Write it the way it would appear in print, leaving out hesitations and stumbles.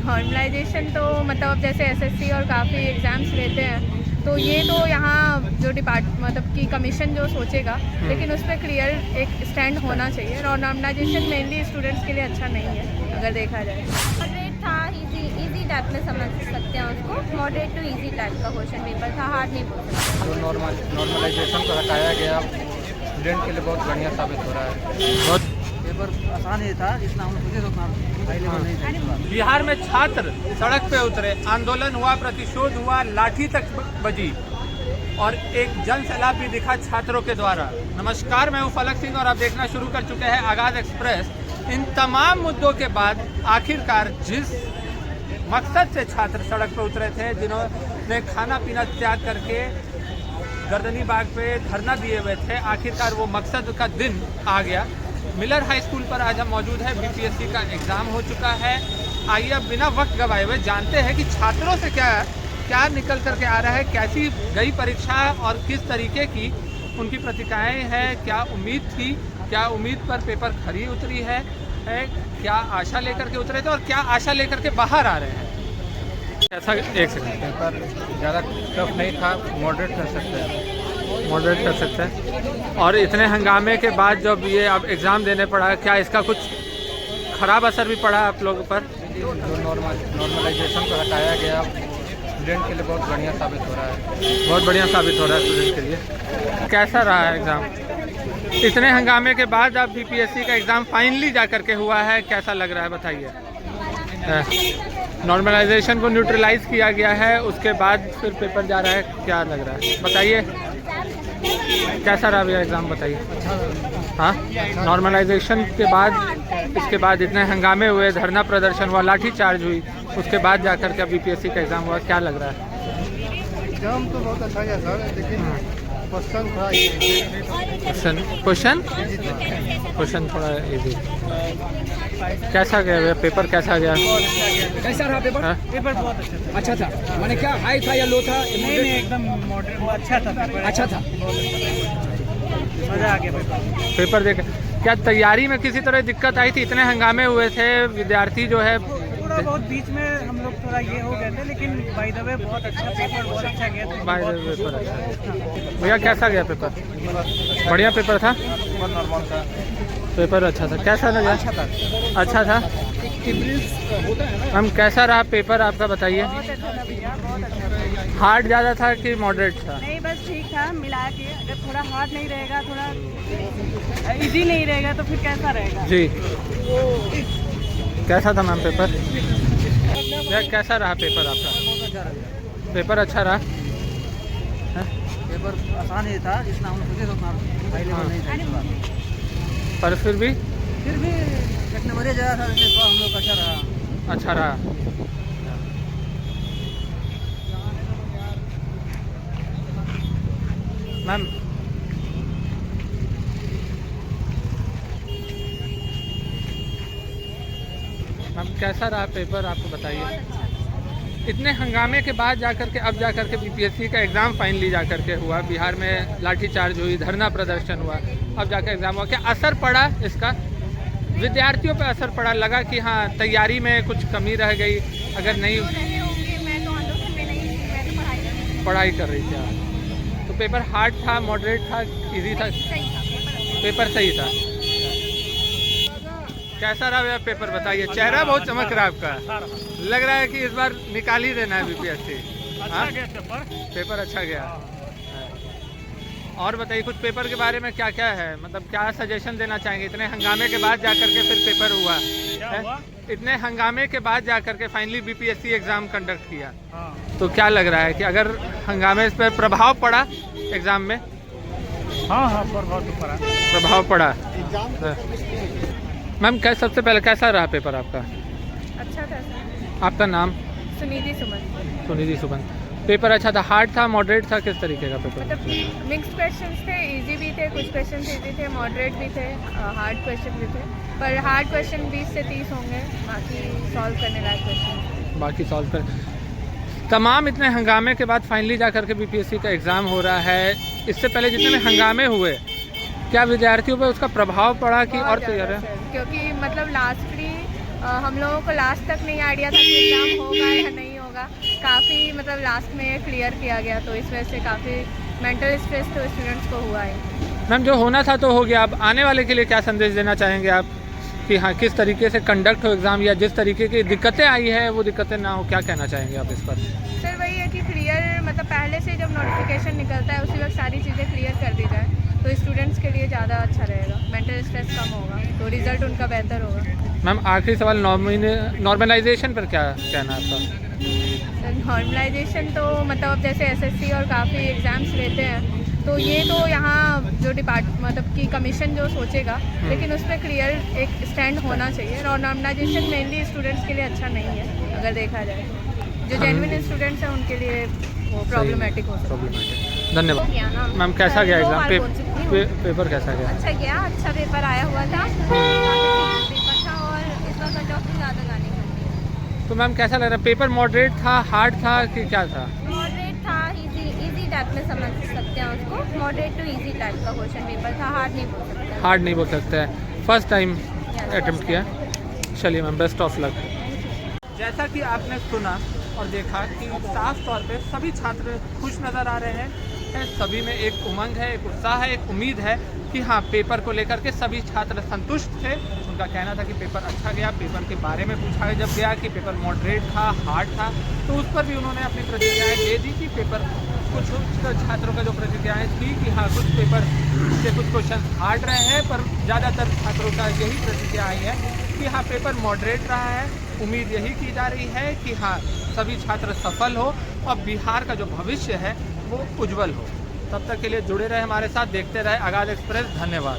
Normalisation तो मतलब अब जैसे एसएससी और काफ़ी एग्ज़ाम्स लेते हैं, तो ये तो यहाँ जो मतलब कि कमीशन जो सोचेगा, लेकिन उस पर क्लियर एक स्टैंड होना चाहिए। और नॉर्मलाइजेशन मेनली स्टूडेंट्स के लिए अच्छा नहीं है अगर देखा जाए। मॉडरेट था, इजी टाइप में समझ सकते हैं उसको। मॉडरेट टू इजी टाइप का क्वेश्चन पेपर था, हार्ड नहीं बोल सकते। जो नॉर्मलाइजेशन को हटाया गया स्टूडेंट के लिए बहुत बढ़िया साबित हो रहा है। बहुत पेपर आसान ही था, जितना हम सोचे तो उतना हाई लेवल नहीं था। बिहार में छात्र सड़क पे उतरे, आंदोलन हुआ, प्रतिशोध हुआ, लाठी तक बजी और एक जन सैलाब भी दिखा छात्रों के द्वारा। नमस्कार, मैं हूं फलक सिंह और आप देखना शुरू कर चुके हैं आगाज़ एक्सप्रेस। इन तमाम मुद्दों के बाद आखिरकार जिस मकसद से छात्र सड़क पर उतरे थे, जिन्होंने खाना पीना त्याग करके गर्दनी बाग पे धरना दिए हुए थे, आखिरकार वो मकसद का दिन आ गया। मिलर हाई स्कूल पर आज हम मौजूद हैं। बीपीएससी का एग्ज़ाम हो चुका है। आइए अब बिना वक्त गवाए हुए जानते हैं कि छात्रों से क्या निकल करके आ रहा है, कैसी गई परीक्षा और किस तरीके की उनकी प्रतिक्रियाएं हैं, क्या उम्मीद थी, क्या उम्मीद पर पेपर खरी उतरी है, क्या आशा लेकर के उतरे थे और क्या आशा लेकर के बाहर आ रहे हैं। ऐसा एक सेकंड, पेपर ज़्यादा टफ नहीं था, मॉडरेट कर सकते हैं। मॉडरेट कर सकते हैं। और इतने हंगामे के बाद जब ये अब एग्ज़ाम देने पड़ा, क्या इसका कुछ ख़राब असर भी पड़ा आप लोगों पर? जो नॉर्मलाइजेशन को हटाया गया स्टूडेंट के लिए बहुत बढ़िया साबित हो रहा है। बहुत बढ़िया साबित हो रहा है स्टूडेंट के लिए। कैसा रहा है एग्ज़ाम? इतने हंगामे के बाद अब बीपीएससी का एग्ज़ाम फाइनली जा कर के हुआ है, कैसा लग रहा है बताइए। नॉर्मलाइजेशन को न्यूट्रलाइज किया गया है, उसके बाद फिर पेपर जा रहा है, क्या लग रहा है बताइए, कैसा रहा भैया एग्ज़ाम बताइए। हाँ, नॉर्मलाइजेशन के बाद, इसके बाद इतने हंगामे हुए, धरना प्रदर्शन हुआ, लाठी चार्ज हुई, उसके बाद जाकर के बीपीएससी का एग्ज़ाम हुआ, क्या लग रहा है? एग्जाम तो बहुत अच्छा गया सर, लेकिन क्वेश्चन थोड़ा क्वेश्चन थोड़ा इजी। कैसा गया भैया पेपर, कैसा गया? कैसा रहा पेपर? पेपर बहुत अच्छा था। माने क्या हाई था या लो था? नहीं एकदम मॉडरेट अच्छा था पेपर। अच्छा था, मज़ा आ गया पेपर देख। क्या तैयारी में किसी तरह दिक्कत आई थी? इतने हंगामे हुए थे, विद्यार्थी जो है थोड़ा बहुत बीच में हम लोग थोड़ा ये हो गए थे, लेकिन बाय द वे बहुत अच्छा पेपर, बहुत अच्छा गया था। बाय द वे पेपर अच्छा। भैया कैसा गया पेपर? बढ़िया पेपर था, नॉर्मल था। पेपर अच्छा था। कैसा लगा? अच्छा था। हम कैसा रहा पेपर आपका बताइए। हार्ड ज़्यादा था कि मॉडरेट था? नहीं बस ठीक था, मिला के। अगर थोड़ा हार्ड नहीं रहेगा, थोड़ा इजी नहीं रहेगा तो फिर कैसा रहेगा जी। कैसा था मैम पेपर? भैया कैसा रहा पेपर आपका? पेपर अच्छा रहा। पेपर आसान ही था, जितना हम सोचे तो उतना हाई लेवल नहीं था। पर फिर भी एक नंबर ज़्यादा था, तो हम लोग अच्छा रहा। अच्छा रहा। मैम कैसा रहा पेपर आपको बताइए। इतने हंगामे के बाद जाकर के अब जाकर के बीपीएससी का एग्ज़ाम फाइनली जाकर के हुआ। बिहार में लाठीचार्ज हुई, धरना प्रदर्शन हुआ, अब जाकर एग्ज़ाम हुआ। क्या असर पड़ा इसका? विद्यार्थियों पे असर पड़ा? लगा कि हाँ तैयारी में कुछ कमी रह गई? अगर नहीं पढ़ाई कर रही थी आप, तो पेपर हार्ड था, मॉडरेट था, इजी था? पेपर सही था। कैसा रहा भैया पेपर बताइए। चेहरा बहुत चमक रहा है आपका, लग रहा है कि इस बार निकाल ही देना है बीपीएससी। अच्छा गया पेपर अच्छा गया। और बताइए कुछ पेपर के बारे में, क्या क्या है, मतलब क्या सजेशन देना चाहेंगे? इतने हंगामे के बाद जाकर के फिर पेपर हुआ, इतने हंगामे के बाद जाकर के फाइनली बीपीएससी एग्ज़ाम कंडक्ट किया। तो क्या लग रहा है कि अगर हंगामे पर प्रभाव पड़ा एग्ज़ाम में? हाँ प्रभाव पड़ा। मैम सबसे पहले कैसा रहा पेपर आपका? अच्छा था सर। आपका नाम? सुनिधि सुमन। सुनिधि सुमन। पेपर अच्छा था, हार्ड था, मॉडरेट था, किस तरीके का पेपर? मतलब मिक्स्ड क्वेश्चंस थे, इजी भी थे, कुछ क्वेश्चन इजी थे, मॉडरेट भी थे, हार्ड क्वेश्चन भी थे। पर हार्ड क्वेश्चन 20 से 30 होंगे, बाकी सॉल्व करने लायक क्वेश्चन बाकी सॉल्व कर। तमाम इतने हंगामे के बाद फाइनली जा करके बीपीएससी का एग्ज़ाम हो रहा है। इससे पहले जितने भी हंगामे हुए, क्या विद्यार्थियों पर उसका प्रभाव पड़ा कि और तैयार है? क्योंकि मतलब लास्टली हम लोगों को लास्ट तक नहीं आइडिया था कि एग्ज़ाम होगा या नहीं होगा। काफ़ी मतलब लास्ट में क्लियर किया गया, तो इस वजह से काफ़ी मेंटल स्ट्रेस तो स्टूडेंट्स को हुआ है। मैम जो होना था तो हो गया, अब आने वाले के लिए क्या संदेश देना चाहेंगे आप कि हाँ किस तरीके से कंडक्ट हो एग्ज़ाम, या जिस तरीके की दिक्कतें आई है वो दिक्कतें ना हो, क्या कहना चाहेंगे आप इस पर? सर वही है कि क्लियर मतलब पहले से जब नोटिफिकेशन निकलता है उसी वक्त सारी चीज़ें क्लियर कर दी जाए तो स्टूडेंट्स के लिए ज़्यादा अच्छा रहेगा, मेंटल स्ट्रेस कम होगा तो रिज़ल्ट उनका बेहतर होगा। मैम आखिरी सवाल, नॉर्मलाइजेशन पर क्या कहना है आपका? सर नॉर्मलाइजेशन तो मतलब अब जैसे एसएससी और काफ़ी एग्ज़ाम्स लेते हैं तो ये तो यहाँ जो मतलब की कमीशन जो सोचेगा, लेकिन उस पर क्लियर एक स्टैंड होना चाहिए। और नॉर्मलाइजेशन मेनली स्टूडेंट्स के लिए अच्छा नहीं है अगर देखा जाए, जो जेन्युइन स्टूडेंट्स हैं उनके लिए वो प्रॉब्लमैटिक हो सकता है। धन्यवाद। हो गया ना मैम कैसा गया 2 एग्ज़ाम? बार बोल चुकी हूँ। पेपर कैसा गया? अच्छा गया, अच्छा पेपर आया हुआ था, काफी ठीक पेपर था और इस बार कट ऑफ भी ज़्यादा जाने की उम्मीद है। तो मैम कैसा लग रहा है, पेपर मॉडरेट था, हार्ड था कि क्या था? मॉडरेट था, इजी टाइप में समझ सकते हैं उसको, मॉडरेट टू इजी टाइप का क्वेश्चन पेपर था, हार्ड नहीं बोल सकते। हार्ड नहीं बोल सकते हैं, फर्स्ट टाइम अटेम्प्ट किया। चलिए मैम, बेस्ट ऑफ लक। जैसा कि आपने सुना और देखा कि साफ तौर पे सभी छात्र खुश नज़र आ रहे हैं, सभी में एक उमंग है, एक उत्साह है, एक उम्मीद है कि हाँ पेपर को लेकर के सभी छात्र संतुष्ट थे। उनका कहना था कि पेपर अच्छा गया। पेपर के बारे में पूछा जब गया कि पेपर मॉडरेट था, हार्ड था, तो उस पर भी उन्होंने अपनी प्रतिक्रियाएँ दे दी कि पेपर कुछ छात्रों का जो प्रतिक्रियाएँ थी कि हाँ कुछ पेपर से कुछ क्वेश्चन हार्ड रहे हैं, पर ज़्यादातर छात्रों का यही प्रतिक्रिया आई है कि हाँ पेपर मॉडरेट रहा है। उम्मीद यही की जा रही है कि हाँ सभी छात्र सफल हो और बिहार का जो भविष्य है वो उज्जवल हो। तब तक के लिए जुड़े रहे हमारे साथ, देखते रहे आगाज़ एक्सप्रेस। धन्यवाद।